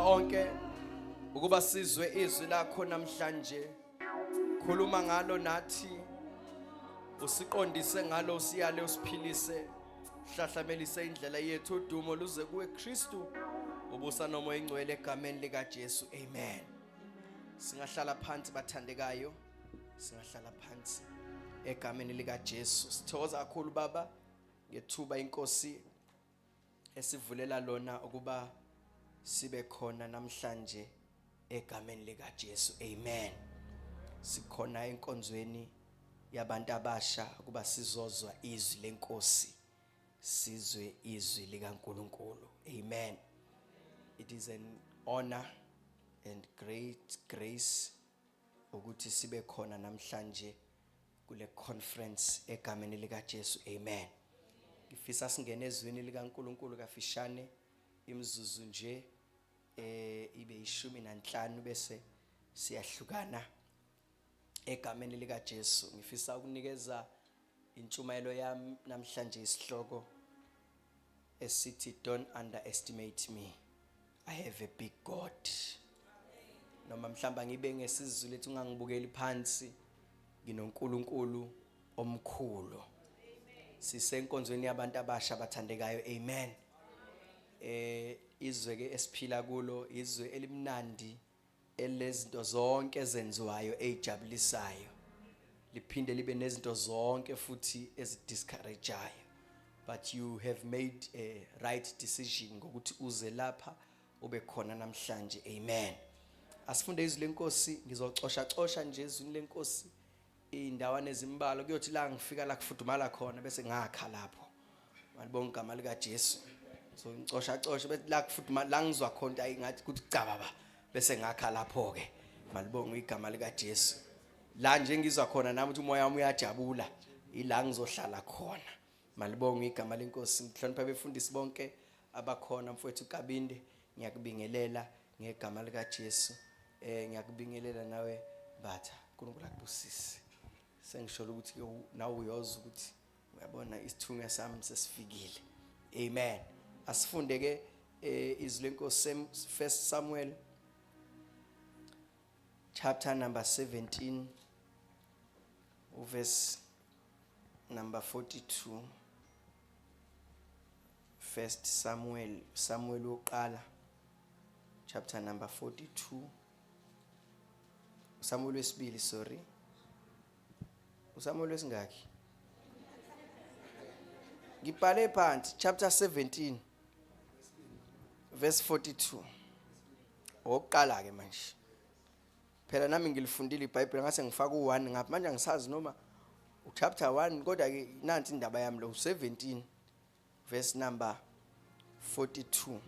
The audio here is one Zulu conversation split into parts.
onke ukuba sizwe izwi lakho namhlanje. Khuluma ngalo nathi, usiqondise ngalo, siyale usiphilise, hlahlamelise indlela yethu, udumo luze kuwe Kristu, ubusa nomoya engcwele egameni lika Jesu. Amen. Singahlala phansi bathandekayo, singahlala phansi egameni lika Jesu. Sithokoza kakhulu Baba ngethuba inkosi esivulela lona ukuba sibe khona namhlanje egameni lika Jesu. Amen. Sikhona enkonzweni yabantu abasha ukuba sizozwa izwi lenkosi, sizwe izwi likaNkulunkulu. Amen. It is an honor and great grace ukuthi sibe khona namhlanje kule conference egameni lika Jesu. Amen. Ngifisa singene ezwini likaNkulunkulu kafishane imizuzu nje ibe 15 bese siyahlukana egameni lika Jesu. Ngifisa ukunikeza intshumayelo yami namhlanje isihloko esithi don't underestimate me, I have a big God. Noma mhlamba ngibe ngesizulu lethi ungangibukeli phansi, nginoNkulunkulu omkhulu. Sisenkonzweni yabantu abasha bathandekayo. Amen. Izwe ke esiphila kulo izwe elimnandi elezinto zonke ezenziwayo ezijabulisayo, liphinde libe nezinto zonke futhi ezidiscourageayo, but you have made a right decision ngokuthi uze lapha ube khona namhlanje. Amen. Asifunde izwi lenkosi, ngizocosha nje izwi lenkosi indawana ezimbalo kuyothi la ngifika la kufudumala khona bese ngakha lapho. Malibonga igama lika Jesu. So ngicosha bese la kufudumala la ngizwa khona ayingathi kuthi cababa bese ngakha lapho ke. Malibonga igama lika Jesu. La nje ngizwa khona nami ukuthi umoya wami uyajabula, ila ngizohlala khona. Malibonga igama lenkosi. Ngihlonipha abefundisi bonke abakhona, mfowethu uKabinde, ngiyakubingelela ngegama lika Jesu. Ngiyakubingelela nawe Batha, uNkulunkulu akubusise. Sengisho ukuthi nawe uyoza ukuthi uyabona isithunywa sami sesifikile. Amen. Asifunde ke izwi lenkosi 1 Samuel chapter number 17 verse number 42. 1 Samuel uqala chapter number 42. Samuel wesibili, sorry. Samuel wesingaki? Ngibhale phansi chapter 17 verse 42. Oqala ke manje. Phela nami ngilifundile iBhayibheli ngase ngifaka u1 ngapha manje angisazi noma uchapter 1 kodwa ke nansi indaba yami lo 17 verse number 42.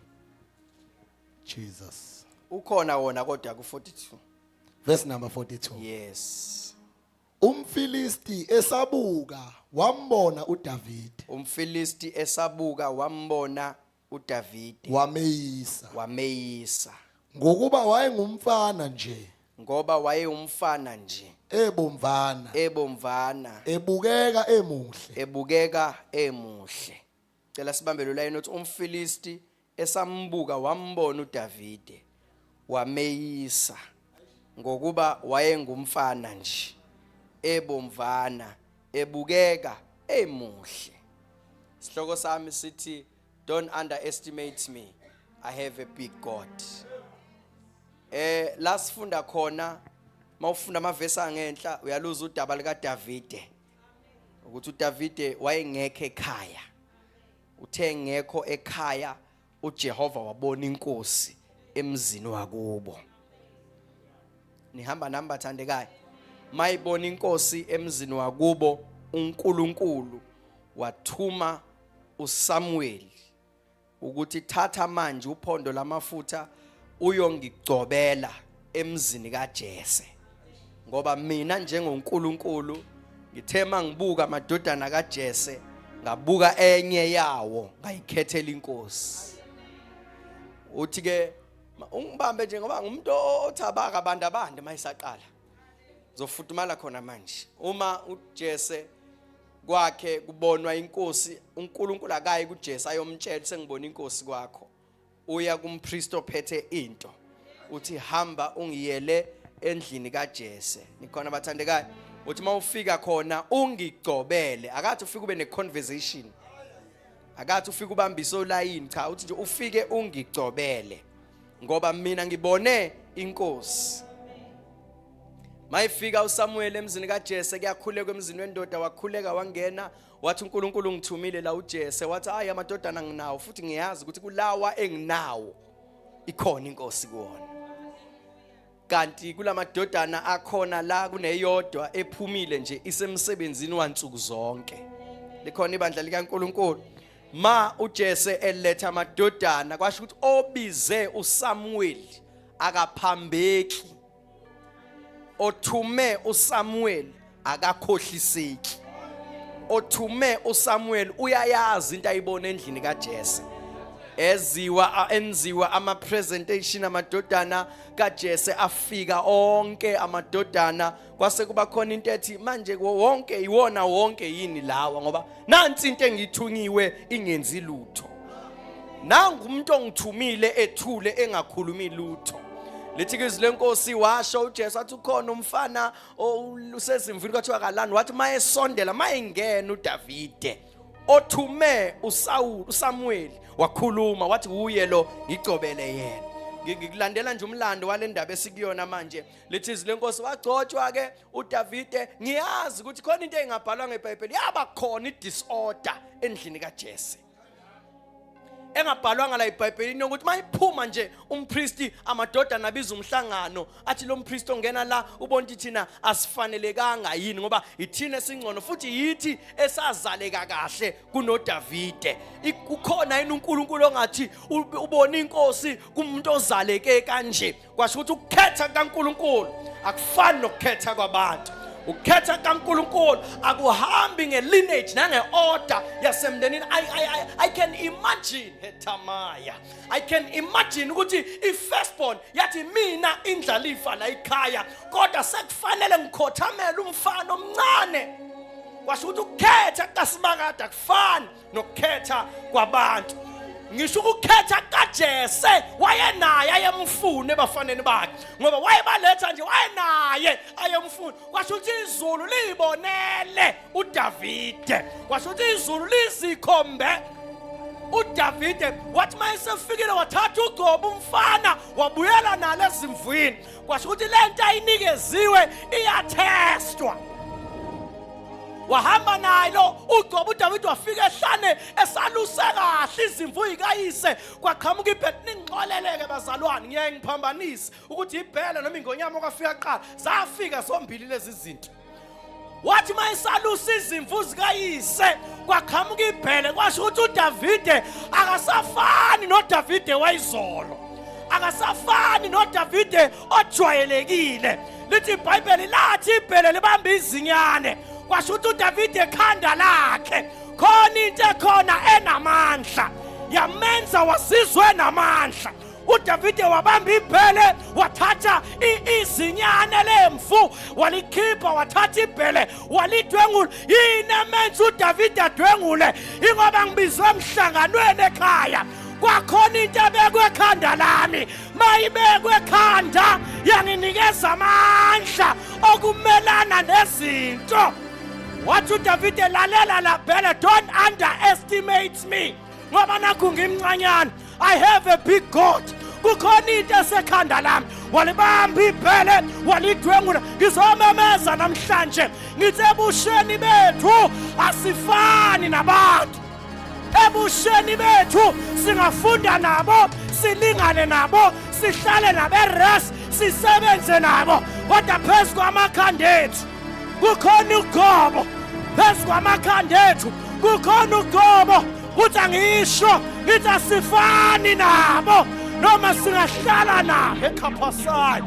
Jesus. Ukhona wona kodwa ku42. Verse number 42. Yes. Umfilisti esabuka wambona uDavide. Umfilisti esabuka wambona uDavide. Wameyisa. Ngoba wayengumfana nje. Ebomvana. Ebukeka emuhle. Cela sibambe lo line uthi umfilisti esambuka wambona uDavide wameyisa ngokuba wayengumfana nje, ebomvana, ebukeka emuhle. Isihloko sami sithi don't underestimate me, I have a big God. La sifunda khona mawufunda amavesi angenhla uyaluza udaba lika Davide ukuthi uDavide wayengekho ekhaya. Uthe ngekho ekhaya uJehova wabona inkosi emzini wakubo. Nihamba nami bathandekayo. Mayibona inkosi emzini wakubo, uNkulunkulu wathuma uSamuel ukuthi thatha manje uphondo lamafutha uyongigcobela emzini kaJese. Ngoba mina njengoNkulunkulu ngithe mangibuka amadodana kaJese ngabuka enye yawo ngayikhethela inkosi. Uthi ke ungibambe nje ngoba ngumuntu othabaka abandabande mayisaqala. Zofudumala khona manje. Uma uJese kwakhe kubonwa inkosi, uNkulunkulu akayi kuJese ayomtshela sengibona inkosi kwakho. uya kumpriest ophethe into uthi hamba ungiyele endlini kaJese. Nikhona bathandekayo uthi mawufika khona ungigcobele, akathi ufike ube neconversation, akathi ufike ubambise olayini, cha uthi nje ufike ungigcobele ngoba mina ngibone inkosi. Mayifika uSamuel emzini kaJese, kuyakhuleka emzini wendoda, wakhuleka wangena wathi uNkulunkulu ngithumile la uJese, wathi hayi amadodana nginawo futhi ngiyazi ukuthi kulawa enginawo ikhona inkosi kuona. Kanti kulamadodana akhona la kuneyodwa ephumile nje isemsebenzini wansuku zonke. Likhona ibandla likaNkulunkulu. Ma uJese eletha amadodana kwasho ukuthi obize uSamuel akaphambeki, othume uSamuel akakhohliseki, othume uSamuel uyayazi into ayibona endlini kaJese. Enziwa ama-presentation amadodana kaJese, afika onke amadodana, kwase kuba khona into ethi manje wonke iwona wonke yini lawa, ngoba nansi into engithunyiwe ingenzi lutho, nangu umuntu ongithumile ethule engakhulumi lutho. Lithi izwi lenkosi washo uJesu athi ukhona umfana usezimvini kwathiwa kalani, wathi mayesondela mayengena uDavide othume uSamuel wakhuluma wathi uye lo ngicobele yena. Ngikulandela nje umlando wale ndaba esikuyona manje. Lithi izwi lenkosi wagcotshwa ke uDavide. Ngiyazi ukuthi khona into engabhalwa ngeBhayibheli yaba khona idisorder endlini kaJese engabhalwanga la eBhayibhelini ukuthi mayiphuma nje umpriest amadodana abiza umhlangano athi lo mpriest ongena la ubona ukuthi thina asifanelekanga yini ngoba ithina esingcono futhi yithi esazaleka kahle kunoDavide. Ukhona yini uNkulunkulu ongathi ubona inkosi kumuntu ozaleke kanje? Kwasho ukuthi ukukhetha kaNkulunkulu akufani nokukhetha kwabantu. Ukhetha kaNkulunkulu akuhambi ngelineage nangeorder yasemndenini. I can imagine Hetamaya, I can imagine ukuthi ifirstborn yathi mina indlalifa la ekhaya kodwa sekufanele ngikhothamele umfana omncane. Kwasho ukuthi ukukhetha kaSibakade akufani nokukhetha kwabantu. Ngisho ukukhetha kaJese wayenaye ayemfuna ebafaneni bakhe ngoba wayebaletha nje wayenaye ayemfuna. Kwasho ukuthi izulu libonele uDavide, kwasho ukuthi izulu lizikhombe uDavide. Wathi mayesefikile wathatha uGobo umfana wabuyela nalo ezimvini. Kwasho ukuthi lento ayinikeziwe iyathestwa. Wahamba nayo uGobo uDavide wafika ehlane esaluse kahle izimvu ikayise. Kwaqhamuka ibhele. Ningixoleleke bazalwane, ngiyeke ngiphambanise ukuthi ibhele noma ingonyama okwafika qala zafika zombili lezi zinto. Wathi mayesalusa izimvu zikayise kwaqhamuka ibhele. Kwasho ukuthi uDavide akasafani noDavide wayizolo, akasafani noDavide ojwayelekile. Lithi iBhayibheli lathi ibhele libamba izinyane. Kwasho ukuthi uDavide ekhanda lakhe khona into ekhona enamandla yamenza wasizwe namandla. uDavide wabamba ibhele wathatha izinyane lemvu walikhipha, wathatha ibhele walidwengula. Yini emenza uDavide adwengule? Ingoba ngibizwe emhlanganweni ekhaya kwakhona into ebekwe ekhanda lami. Mayibekwe ekhanda yanginikeza amandla okumelana nezinto. Wathi uDavide lalela la bhele, don't underestimate me ngoba nakho ngimncanyana, I have a big God. Kukhona into esekhanda lami. Walibamba ibhele walidwengula. Ngizomemeza namhlanje ngithi ebusheni bethu asifani nabantu. Ebusheni bethu singafunda nabo, silingane nabo, sihlale nabeRes, sisebenze nabo. Kodwa phezu kwamakhanda ethu kukhona uGobo. Phezu kwamakhanda ethu kukhona uGobo. Uthi angisho ngithi asifani nabo noma singahlala nabo eKhaphasai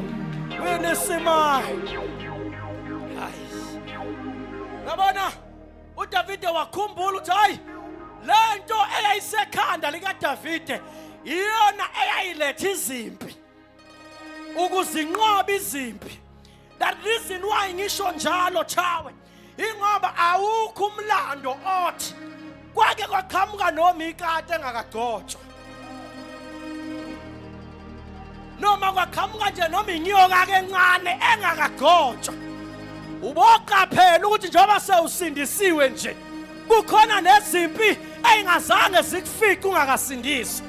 wenesimai. Yabona uDavide wakhumbula ukuthi hayi lento eyayisekhanda likaDavide iyona eyayiletha izimpi ukuzinqoba izimpi. That reason why ngisho njalo chawe ingoba awukho umlando othi kwake kwaqhamuka noMikate engakagcotshwa. noma kwaqhamuka nje noma inyoka ke encane engakagotshwa uboqaphela ukuthi njengoba sewusindisiwe nje kukhona nezimpi engazange zikufice ungakasindiswa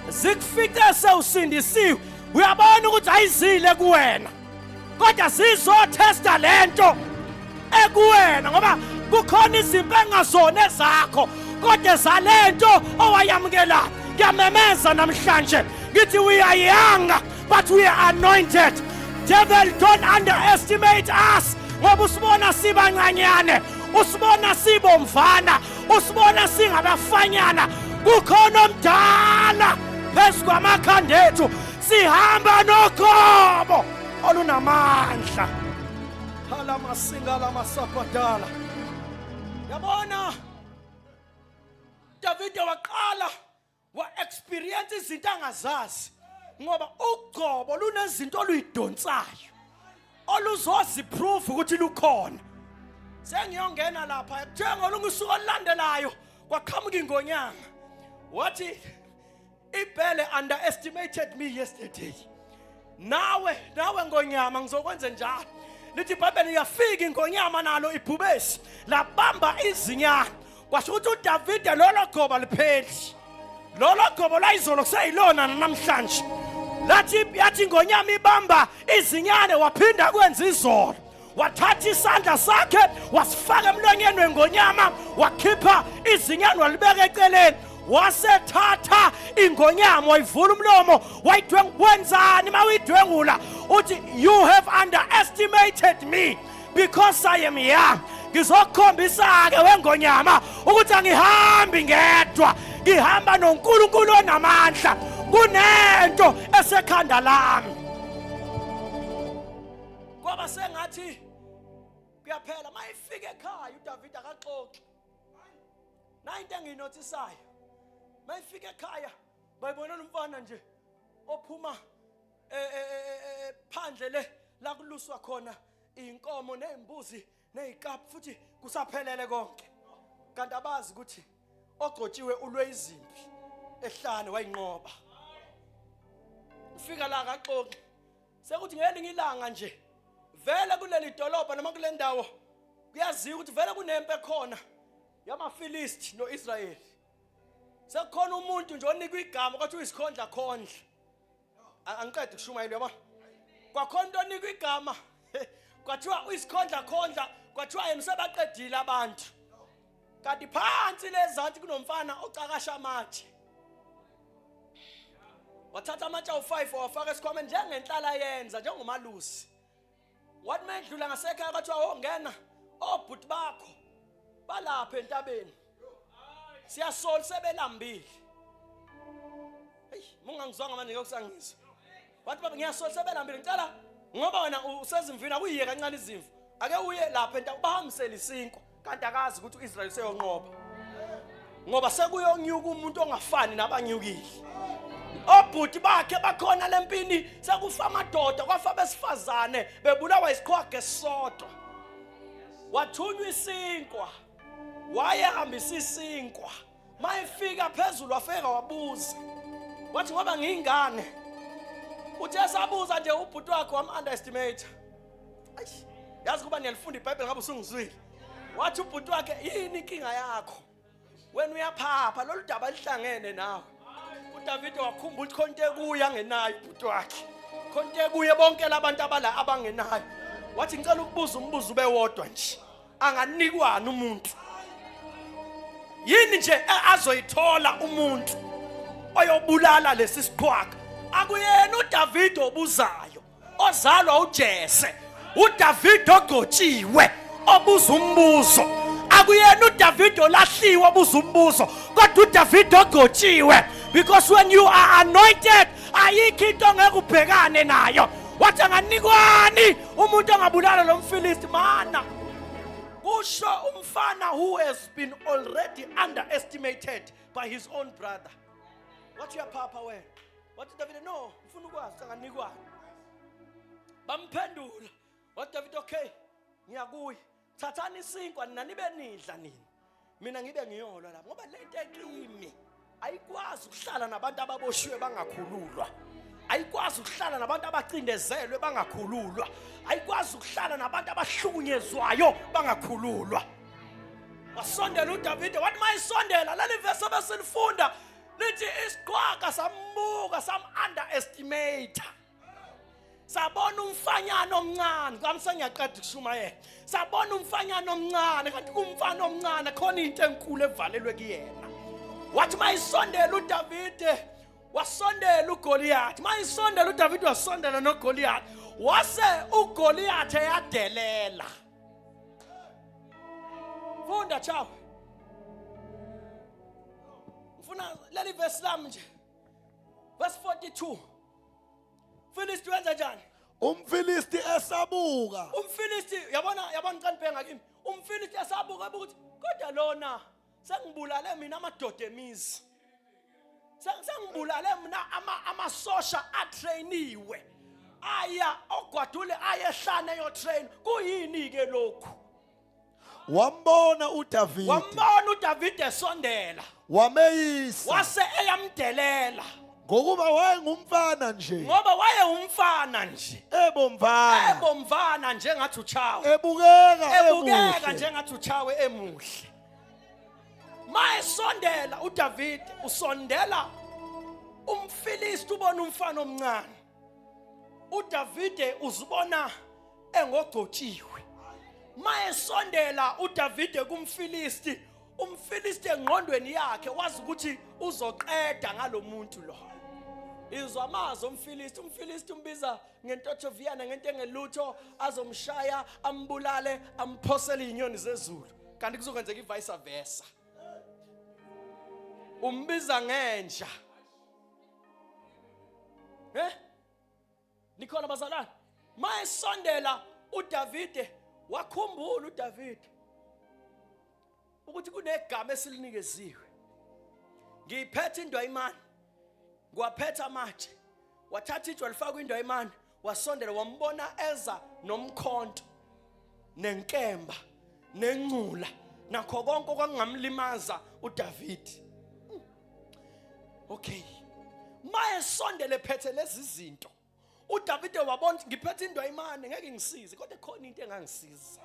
zikufice sewusindisiwe uyabona ukuthi ayizile kuwena kodwa sizotesta lento ekuwena ngoba kukhona izimpi engazona ezakho kodwa zalento owayamukela ngiyamemeza namhlanje ngithi we are young but we are anointed. Devil, don't underestimate us ngoba usibona sibancanyane usibona sibomvana usibona singabafanyana kukhona omdala phezu kwamakhanda ethu sihamba nogobo olunamandla hala masinga la masapatala yabona David waqala wa-experience izinto angazazi ngoba ugobo lunezinto oluyidonsayo oluzoziprove ukuthi lukhona sengiyongena lapha njengolungusuku olulandelayo kwaqhamuka ingonyama wathi ibhele underestimated me yesterday nawe ngonyama ngizokwenza njalo lithi iBhayibheli yafika ingonyama nalo ibhubesi labamba izinyana kwasho ukuthi uDavide lolo gobo lipheli lolo gobo layizolo kuseyilona namhlanje yathi ingonyama ibamba izinyane waphinda kwenza izolo wathatha isandla sakhe wasifaka emlonyeni wengonyama wakhipha izinyane walibeka eceleni wasethatha ingonyama wayivula umlomo wayidwengwenzani mawuyidwengula uthi you have underestimated me because I am young ngizokhombisa ke wengonyama ukuthi angihambi ngedwa ngihamba noNkulunkulu onamandla kunento esekhanda lami ngoba sengathi kuyaphela mayifike ekhaya uDavid akaxoxi nayinto enginotisayo mayifike ekhaya bayibona umfana nje ophuma phandle le la kuluswa khona inkomo nezimbuzi nezikapu futhi kusaphelele konke kanti abazi ukuthi ogcotshiwe ulwe izimpi ehlane wayinqoba ufika la akaxoxi sekuthi ngelinye ilanga nje vele kuleli dolobha noma kule ndawo kuyaziwa ukuthi vele kunempe khona yamaFilisti noIsrael sekukhona umuntu nje onikwa igama kwathi uyisikhondla khondla angiqede kushumayela yaba kwakhona into onikwa igama kwathiwa uyisikhondla khondla kwathiwa yena sebaqedile abantu kanti phansi lezansi kunomfana ocakasha amatshe wathatha amatshe awu5 wafaka esikhwameni njengenhlala yenza njengomalusi wathi mayedlula ngasekhaya kwathiwa ngena obhuti bakho balapha entabeni siyasola sebelambile hey mungangizwanga manje ngokusangizwa wathi baba ngiyasola sebelambile ngicela ngoba wena usezimvini akuyiye kancane izimvu ake uye lapha entabeni bahambisele isinkwa kanti akazi ukuthi uIsrael seyonqoba ngoba sekuyonyuka umuntu ongafani nabanyukile obhuti bakhe bakhona lempini sekufa amadoda kwafa besifazane bebulawa isiqhwaga esisodwa wathunywa isinkwa wayehambisa isinkwa mayifika phezulu wafika wabuza wathi ngoba ngiyingane uthe sabuza nje ubhuti wakhe wam-underestimate yazi kuba niyalifunda iBhayibheli ngabe usungizwile wathi ubhuti wakhe yini inkinga yakho wena uyaphapha lolu daba lihlangene nawe uDavid wakhumbula ukuthi konke kuye angenayo ubhuti wakhe konke kuye bonke labantu abala abangenayo wathi ngicela ukubuza umbuzo ubewodwa nje anganikwani umuntu yini nje azoyithola umuntu oyobulala lesi siqhwaga akuyena uDavid obuzayo ozalwa uJese uDavid ogotshiwe obuza umbuzo akuyena uDavid olahliwe obuza umbuzo kodwa uDavid ogotshiwe because when you are anointed ayikho into ongeke ubhekane nayo wathi anganikwani umuntu ongabulala lo mfilisti mana kusho umfana who has been already underestimated by his own brother wathi uyapapa wena wathi David no ufuna ukwazi anganikwani bamphendula wathi David okay ngiyakuya thathani isinkwa nina nibe nidla nini mina ngibe ngiyolwa lapha ngoba lento ekimi ayikwazi ukuhlala nabantu ababoshiwe bangakhululwa ayikwazi ukuhlala nabantu abacindezelwe bangakhululwa, ayikwazi ukuhlala nabantu abahlukunyezwayo bangakhululwa. Wasondela uDavide, wathi mayisondela leli verse abesilifunda lithi isiqhwaga sambuka underestimate. Sabona umfanyana omncane, kamsa ngiyaqeda ukushumayela. Sabona umfanyana omncane, kanti kumfana omncane khona into enkulu evalelwe kuyena. Wathi mayisondela uDavide, wasondela uGoliath. Mayisondela uDavide wasondela noGoliath. Wase uGoliath eyadelela. Funda chawo. Mfuna leli verse lami nje. Verse 42. Filisti wenza njani? Umfilisti esabuka. Umfilisti yabona kanibhenga kimi. Umfilisti esabuka ukuthi kodwa lona sengibulale mina amadoda emizi. Sengibulale mina amasosha atrainiwe. Aya ogwadule ayehlane yo train. Kuyini ke lokhu? Wambona uDavide. Wambona uDavide esondela. Wameyisa. Wase eyamdelela. Ngokuba wayengumfana nje. Ngoba wayengumfana nje. Ebomvana njengathi uchawe. Ebukeka njengathi uchawe emuhle. Mayesondela uDavide usondela umfilisti ubona umfana omncane. uDavide uzibona engogcotshiwe. Mayesondela uDavide kumfilisti, umfilisti engqondweni yakhe wazi ukuthi uzoqeda ngalomuntu lo. Izwa amazi umfilisti umbiza ngentothoviyana ngento engelutho, azomshaya ambulale amphosele inyoni zezulu. Kanti kuzokwenzeka ivice versa. Umbiza ngenja. Nikhona bazalwane? Mayesondela uDavide wakhumbula uDavide ukuthi kunegama esilinikeziwe. Ngiyiphethe indwayimani, ngiwaphethe amatshe. Wathatha ijwa lifaka indwayimani, wasondela wambona eza nomkhonto nenkemba nencula nakho konke okwangamlimaza uDavide. Okay. Mayesondele phethe lezi zinto. uDavide wabona ngiphethe indwayimani ngeke ngisize kodwa khona into engangisiza.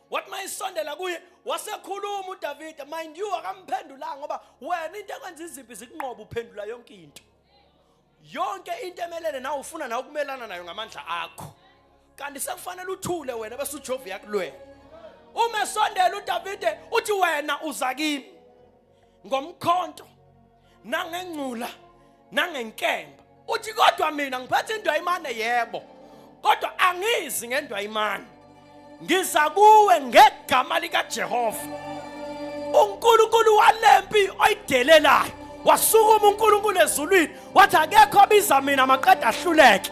Wathi mayisondela kuye wasekhuluma uDavide, mind you akamphendulanga ngoba wena into ekwenza iziphi zikunqoba uphendula yonke into. Yonke into emelele nawe ufuna nawe ukumelana nayo ngamandla akho. Kanti sekufanele uthule wena bese uJehova yakulwela. Uma esondela uDavide uthi wena uza kimi ngomkhonto nangencula nangenkemba. Uthi kodwa mina ngiphethe indwayimane yebo. Kodwa angizi ngendwayimane. Ngiza kuwe ngegama lika Jehova. uNkulunkulu walempi oyidelelayo. Wasukuma uNkulunkulu ezulwini wathi akekho obiza mina maqeda ahluleke.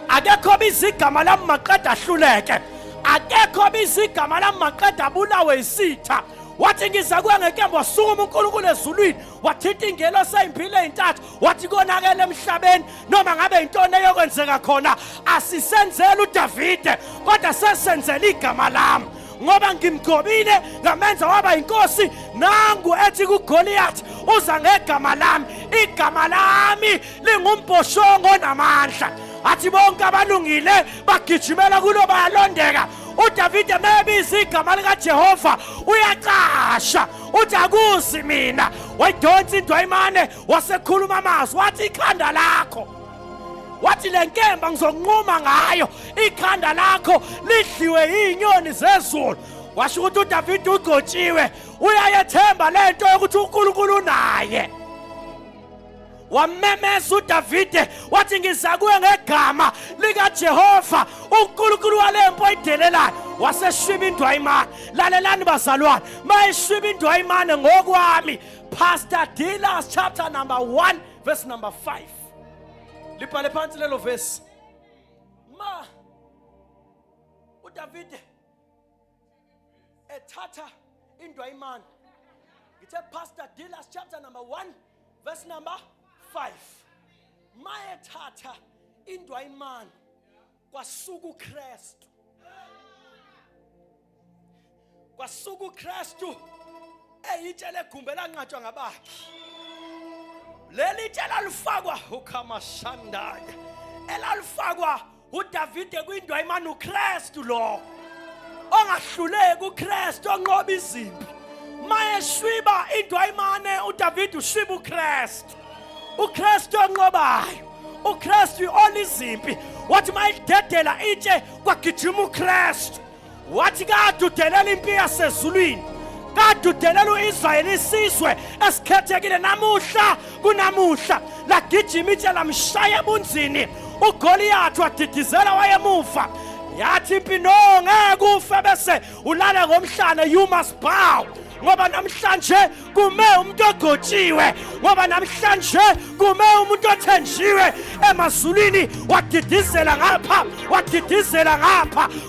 Akekho obiza igama lami maqeda ahluleke. Akekho obiza igama lami maqeda abulawe isitha. Wathi ngiza kuwe ngekemba, wasukuma uNkulunkulu ezulwini wathinta ingelosi ezimpilo ezintathu wathi konakele emhlabeni noma ngabe intoni eyokwenzeka khona asisenzele uDavide kodwa sesenzele igama lami ngoba ngimgobile ngamenza waba inkosi. Nangu ethi kuGoliath uza ngegama lami, igama lami lingumbhoshongo namandla. Athi bonke abalungile bagijimela kulo bayalondeka. uDavide mebiza igama lika Jehova uyaqasha uthi akusi mina. Wayidonsa indwayimane wasekhuluma amazwi wathi ikhanda lakho, wathi lenkemba ngizokunquma ngayo, ikhanda lakho lidliwe inyoni zezulu. Washo ukuthi uDavide ugcotshiwe, uyayethemba lento yokuthi uNkulunkulu naye. Wamemeza uDavide wathi ngiza kuwe ngegama lika Jehova uNkulunkulu walempo oyidelelayo. Waseshwiba indwayimane. Lalelani bazalwane, mayishwiba indwayimane ngokwami. Pastor Dilas chapter number 1 verse number 5. Libhale phansi lelo verse. Ma uDavide ethatha indwayimane. Ngithe Pastor Dilas chapter number 1 verse number 5. Mayethatha indwayimane kwasuka uKristu. Kwasuka uKristu eyitshele egumbe lanqatshwa ngabakhi. leli tshela lifakwa uKhamashandaya elalifakwa uDavide kwindwayimani uKristu lo ongahluleki uKristu onqoba izimpi mayeshwiba indwayimane uDavide ushwiba uKristu onqobayo uKristu olizimpi wathi mayidedela itshe kwagijima uKristu wathi kadudelela impi yasezulwini kadudelela uIsrayeli isizwe esikhethekile namuhla kunamuhla lagijima itshe lamshaya ebunzini uGoliath wadidizela wayemuva yathi impi no ngeke ufe bese ulala ngomhlane you must bow ngoba namhlanje kume umuntu ogotshiwe ngoba namhlanje kume umuntu othenjiwe emazulwini wadidizela ngapha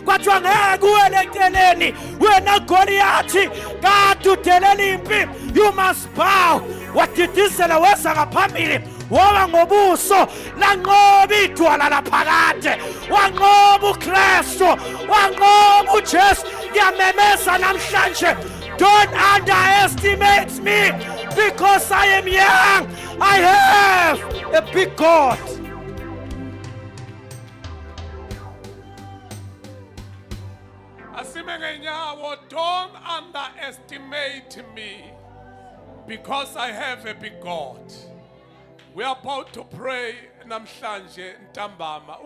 kwathiwa ngeke uwele eceleni wena Goliath kadudelela impi you must bow wadidizela weza ngaphambili woba ngobuso lanqoba idwala laphakade wanqoba uKristu wanqoba uJesu ngiyamemeza namhlanje. Don't underestimate me because I am young. I have a big God. Don't underestimate me because I have a big God. We are about to pray namhlanje ntambama.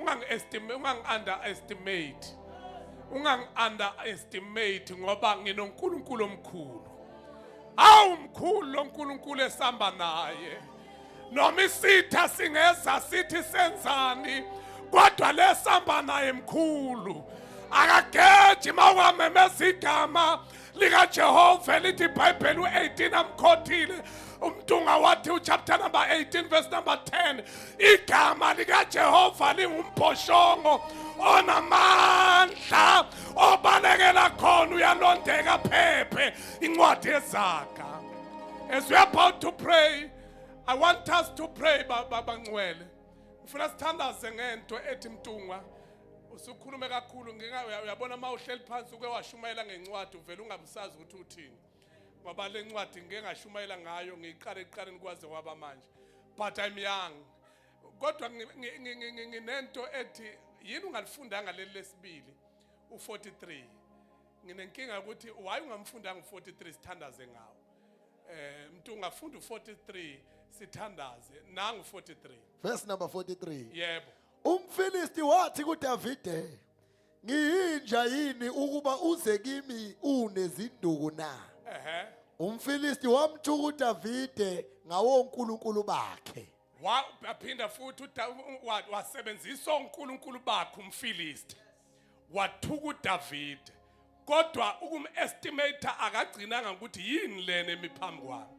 Ungang-underestimate ngoba nginonkulunkulu omkhulu. Awu mkhulu lo nkulunkulu esamba naye. Noma isitha singeza sithi senzani kodwa lesamba naye mkhulu. Akageji mawamemeza igama likaJehova lithi iBhayibheli u18 amkhothile umtunga wathi uchapter number 18 verse number 10 igama likaJehova lingumphoshongo onamandla obalekela khona uyalondeka phephe incwadi yezaga. As we are about to pray, I want us to pray babangcwele. Ufuna sithandaze ngento ethi mtungwa usukhulume kakhulu uyabona mawuhleli phansi uke washumayela ngencwadi uvela ungabusazi ukuthi uthini ngoba le ncwadi ngeke ngashumayela ngayo ngiqale eqaleni kwaze kwaba manje but I'm young kodwa nginento ethi yini ungalifundanga leli lesibili u43 nginenkinga ukuthi why ungamfundanga u43 sithandaze ngawo mntu ungafunda u43 sithandaze nangu 43 verse number 43 yebo umfilisti wathi kuDavide ngiyinja yini ukuba uze kimi unezinduku na umfilisti wamthuka uDavide ngawo uNkulunkulu bakhe waphinda futhi wasebenzisa uNkulunkulu bakhe umfilisti wathuka uDavide kodwa ukumestimate akagcinanga ukuthi yini lena emiphambi kwami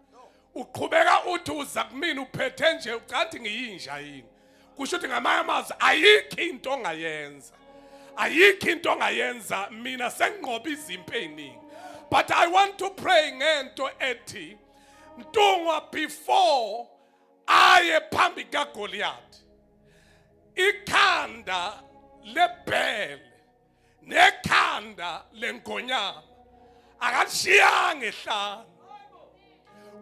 uqhubeka uthi uza kumina uphethe nje ucathi ngiyinja yini kusho ukuthi ngamanye amazwi ayikho into ongayenza mina senginqoba izimpi eziningi. But I want to pray ngento ethi mtungwa before aye phambi kaGoliath ikhanda lebhele nekhanda lengonyama akashiyanga ehlane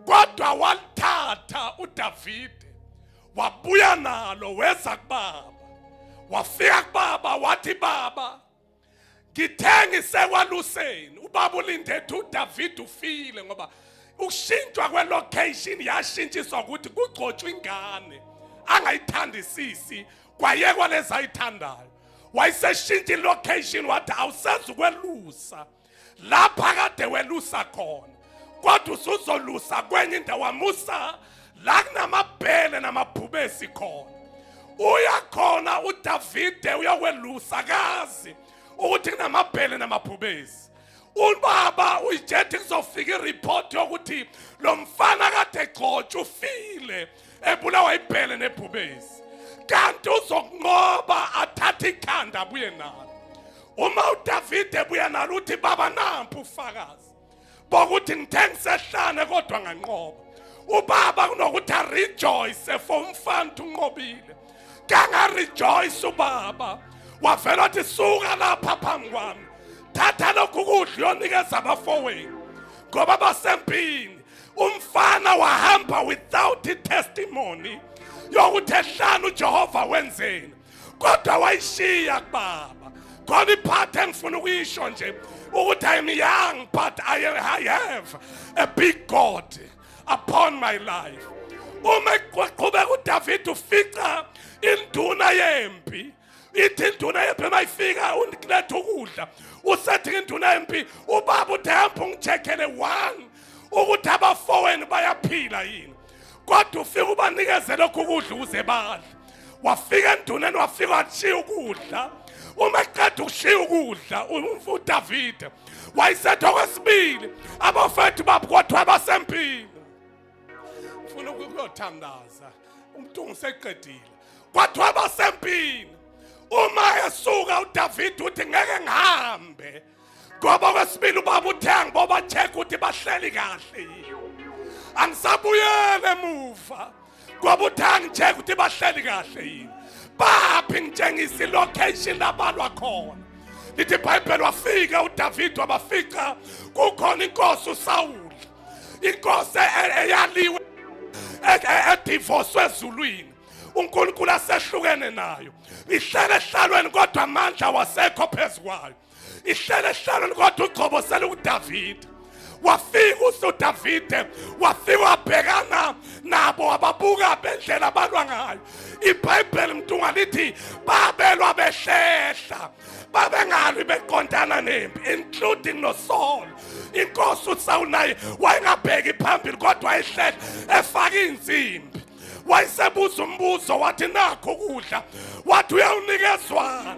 kodwa wathatha uDavide wabuya nalo weza kubaba wafika kubaba wathi baba ngithenga isekwaluseni ubaba ulindethe uDavide ufile ngoba ukushintshwa kwelocation yashintshiswa ukuthi kugcotshwe ingane angayithandisisi kwayekwa lezayithandayo wayeseshintsha ilocation wathi awusenza ukwelusa lapha kade welusa khona kodwa usuzolusa kwenye indawo wamusa la kunamabhele namabhubesi khona uyakhona uDavide uyakwelusa kazi ukuthi kunamabhele namabhubesi ubaba uyijethi kuzofika ireport yokuthi lo mfana kade egcotshwa ufile ebulawa ibhele nebhubesi kanti uzokunqoba athatha ikhanda abuye nalo uma uDavide ebuya nalo uthi baba nampu ufakazi bokuthi ngithengisehlane kodwa nganqoba ubaba kunokuthi rejoice for umfana unqobile kanga rejoice ubaba wavela wathi suka lapha phambi kwami thatha lokhu kudla uyonikeza abafowenu ngoba basempini umfana wahamba without testimony yokuthi ehlanu uJehova wenzeni, kodwa wayishiya kubaba. Khona iphathe engifuna ukuyisho nje ukuthi I am young but I have a big God upon my life. Uma qhubeka uDavid ufica induna yempi, ithi induna yempi mayifika uniletha ukudla, usethi induna yempi ubaba uthi hamba ungicheckele one ukuthi abafowenu bayaphila yini, kodwa ufika ubanikeze lokhu ukudla ukuze badle. Wafika enduneni wafika washiya ukudla. Uma eqeda ukushiya ukudla uDavid wayisethi okwesibili abafethu babo kodwa abasempini. Ufuna ukuyothandaza umuntu ungiseqedile kodwa abasempini. Uma esuka uDavid uthi ngeke ngihambe ngoba okwesibili ubaba uthenga ngoba check ukuthi bahleli kahle yiyo. Angisabuyele emuva ngoba uthenga check ukuthi bahleli kahle yini. Baphi ngitshengisa ilocation labalwa khona. Lithi iBhayibheli wafika uDavid wabafica kukhona inkosi uSawuli. Inkosi eyaliwe edivorce ezulwini. uNkulunkulu asehlukene nayo. Ihlele ehlalweni kodwa amandla wasekho phezukwayo. Ihlele ehlalweni kodwa ugqobosela uDavid. Wafika uDavid wafika wabhekana nabo ababuka bendlela abalwa ngayo. iBhayibheli mntunga lithi babelwa behlehla babengali beqondana nempi including noSaul. Inkosi uSaul naye wayengabheki phambili kodwa wayehlehla efaka insimbi. Wayesebuza umbuzo wathi nakho ukudla, wathi uyawunikezwana.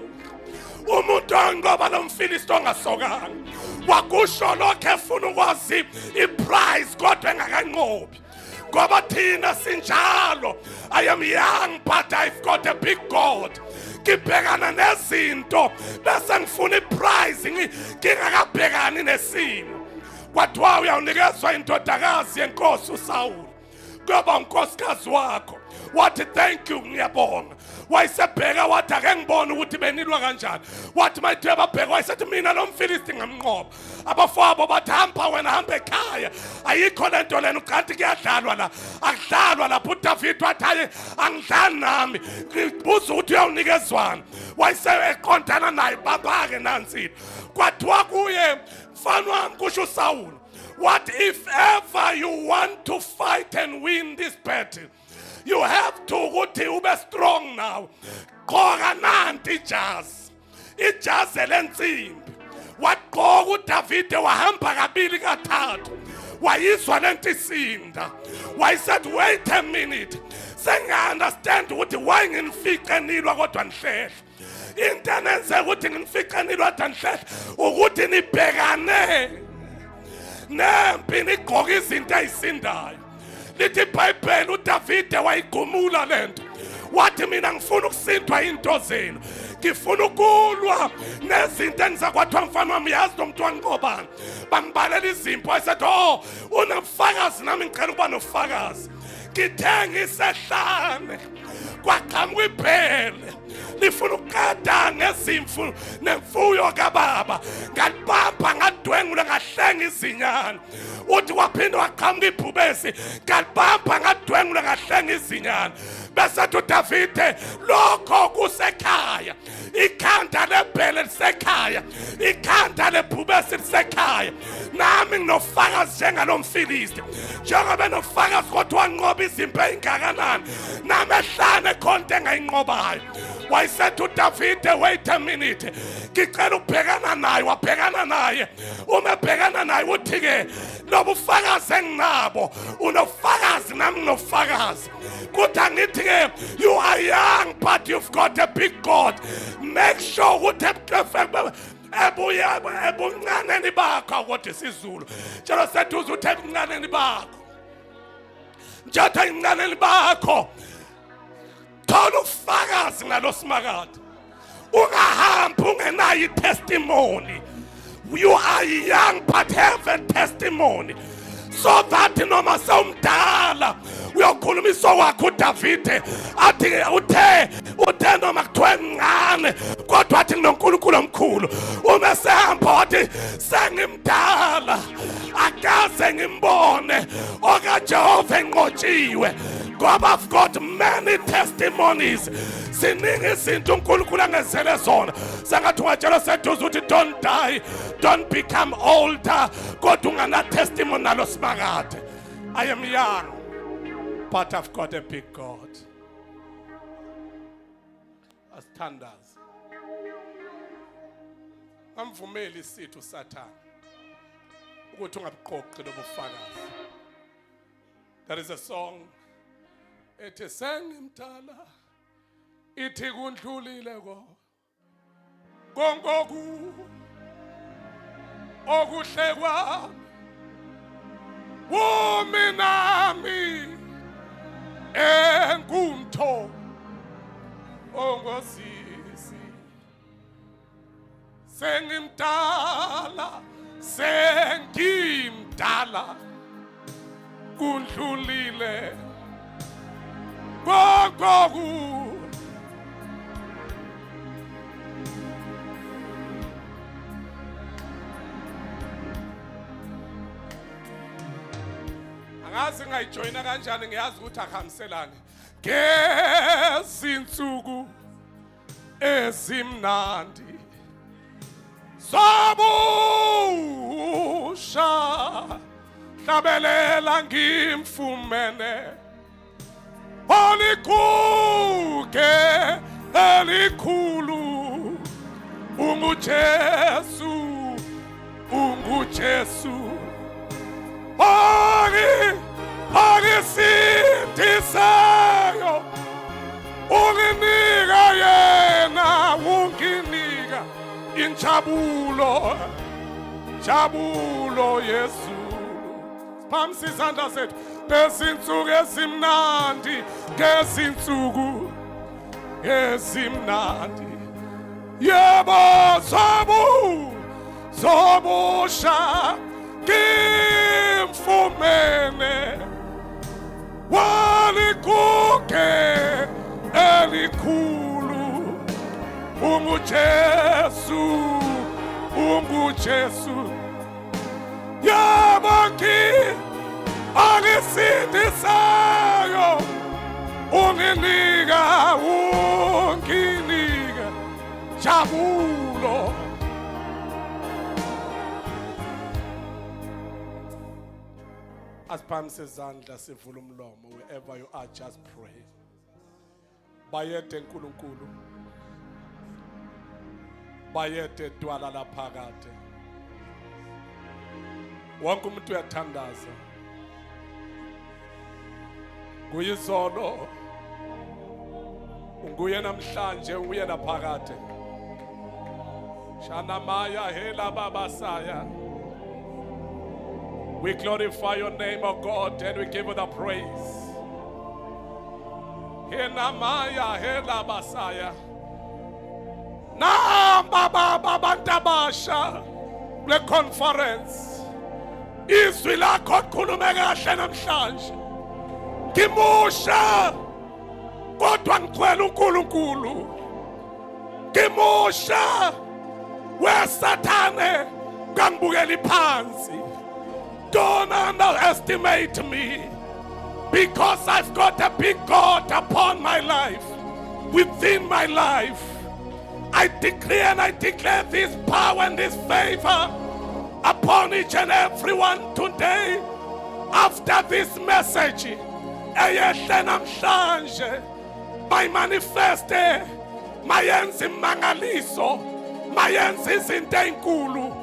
Umuntu angoba lomfilisti ongasokanga wakusho lokho efuna ukwazi iprice kodwa engakanqobi. Ngoba thina sinjalo, I am young but I've got a big God. Ngibhekana nezinto bese ngifuna iprice ngingakabhekani nesimo. Kwathiwa uyawunikezwa indodakazi yenkosi uSawuli ngoba unkosikazi wakho. Wathi thank you ngiyabonga. Wayesebheka wathi ake ngibone ukuthi benilwa kanjani. Wathi mayithe babheka wayesethi mina lo mfilisti ngamnqoba. Abafowabo bathi hamba wena hamba ekhaya. Ayikho lento lena uqanti kuyadlalwa la. Akudlalwa lapho uDavid wathi hayi angidlali nami. Ngibuza ukuthi uyawunikezwana. Wayeseqondana naye babake nansi. Kwathiwa kuye mfana wami kusho uSawuli. What if ever you want to fight and win this battle? You have to ukuthi ube strong now. Qoka nanti ijazi lensimbi. Waqoka uDavid wahamba kabili kathathu. Wayizwa lento isinda. Wayesaid wait a minute. Senga understand ukuthi why nginifice nilwa kodwa nihlehla. Into enenze ukuthi nginifice nilwa kodwa nihlehla ukuthi nibhekane nempi niqoka izinto ezisindayo. Lithi iBhayibheli uDavid wayigumula lento. Wathi mina ngifuna ukusindwa into zenu. Ngifuna ukulwa nezinto engizakwathiwa mfana wami yazi nomuntu wanqobani. Bambalela izimpo ayesethi oh unofakazi nami ngicela ukuba nofakazi. Ngithenga isehlane kwaqhamuka iphele. Lifuna ukukada ngezimfu nemfuyo kababa. Ngalibamba ngadwengula ngahlenga izinyana. Uthi waphinda waqhamuka ibhubesi ngalibamba ngadwengula ngahlenga izinyana. Bese uDavid lokho kusekhaya. Ikhanda lebhele lisekhaya. Ikhanda lebhubesi lisekhaya. Nami nginofakazi njengalomfilisti. Njengoba nofakazi kodwa wanqoba izimpi engakanani. Nami ehlane khonto engayinqobayo. Wayesethi uDavid wait a minute. Ngicela ukubhekana naye. Wabhekana naye. Uma ebhekana naye uthi ke lobu ufakazi enginabo unofakazi nami nginofakazi. Kuthi angithi ke you are young but you've got a big God. Make sure ukuthi ebuncaneni bakho kodwa isizulu. Njalo seduze uthi ebuncaneni bakho. Njalo ebuncaneni bakho. Thola ufakazi ngalosimakade. Ungahambi ungenayo testimony. You are young but have a testimony. So that noma sewumdala uyokhulumisa wakho uDavid athi uthe noma kuthiwa ngane kodwa athi noNkulunkulu omkhulu. Uma sehamba wathi sengimdala akaze ngimbone kaJehova enqotshiwe. Ngoba I've got many testimonies. Siningi izinto uNkulunkulu angenzele zona. Sengathi ungatshela seduze uthi don't die, don't become older. Kodwa ungana testimony nalo simakade. I am young, but I've got a big God. Asithandaze. Amvumeli isithu Satan ukuthi ungabuqoqi lobufakazi. There is a song ethi sengimdala ithi kundlulile kongoku okuhle kwami uminami engumtho ongosisi sengimdala kundlulile kongoku angazi ngayijoyina kanjani ngiyazi ukuthi akuhambiselani ngezinsuku ezimnandi sobusha hlabelela ngimfumene olikuke elikhulu unguJesu Ogisitisayo unginika yena unginika injabulo Yesu Phamsi izandla zethu ngezinsuku ezimnandi yebo sobusha ngimfumene walikuke elikhulu unguJesu yebo angisidisayo unginika jabulo Asiphamise izandla sivula umlomo wherever you are just pray. Bayede uNkulunkulu. Bayede dwala laphakade. Wonke umuntu uyathandaza. Nguyizolo. Unguye namhlanje uye laphakade. Shana maya hela babasaya. We glorify your name, O God, and we give you the praise. Henamaya hela basaya. Na baba ntabasha le conference. Izwi lakho likhulume kahle namhlanje. Ngimusha kodwa ngikhwela uNkulunkulu. Ngimusha weSathane ngangibukela phansi. Don't underestimate me, because I've got a big God upon my life, within my life. I decree and I declare this power and this favor upon each and everyone today. After this message, my manifeste, mayenzi mangaliso, mayenzi zintenkulu,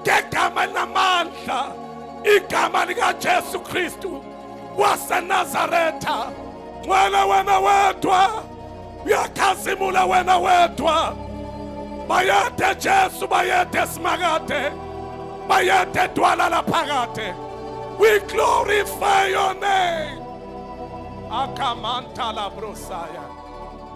gegama namandla. Igama lika Jesu Kristu waseNazaretha wena wedwa uyakhazimula wena wedwa bayede Jesu bayede simakade bayede dwala laphakade. We glorify your name. Akamanta la brosaya